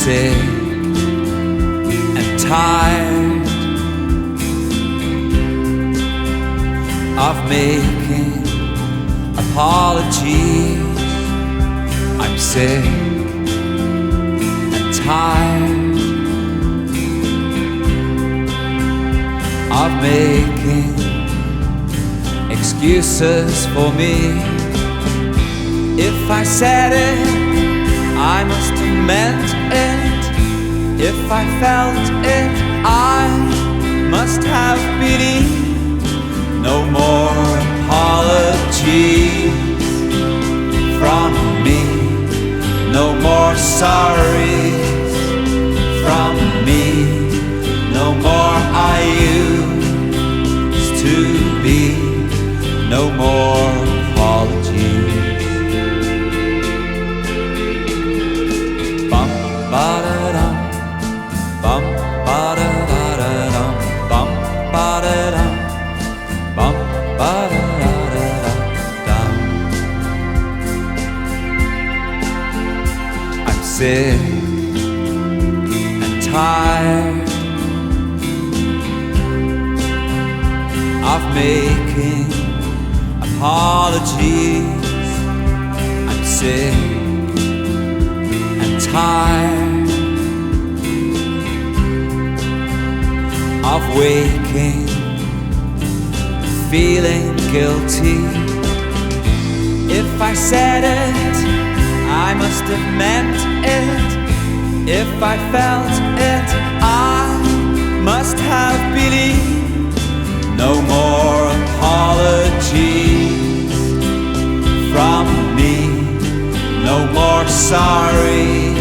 sick and tired of making apologies. I'm sick and tired of making excuses for me. If I said it, I must have meant it. If I felt it, I must have believed. No more apologies from me. No more sorries from me. No more I used to be. No more apologies. Bum ba da dum, bum ba da da da dum, bum ba da dum, bum ba da da da dum. I'm sick and tired of making apologies. I'm sick and tired of waking, feeling guilty. If I said it, I must have meant it. If I felt it, I must have believed. No more apologies from me. No more sorry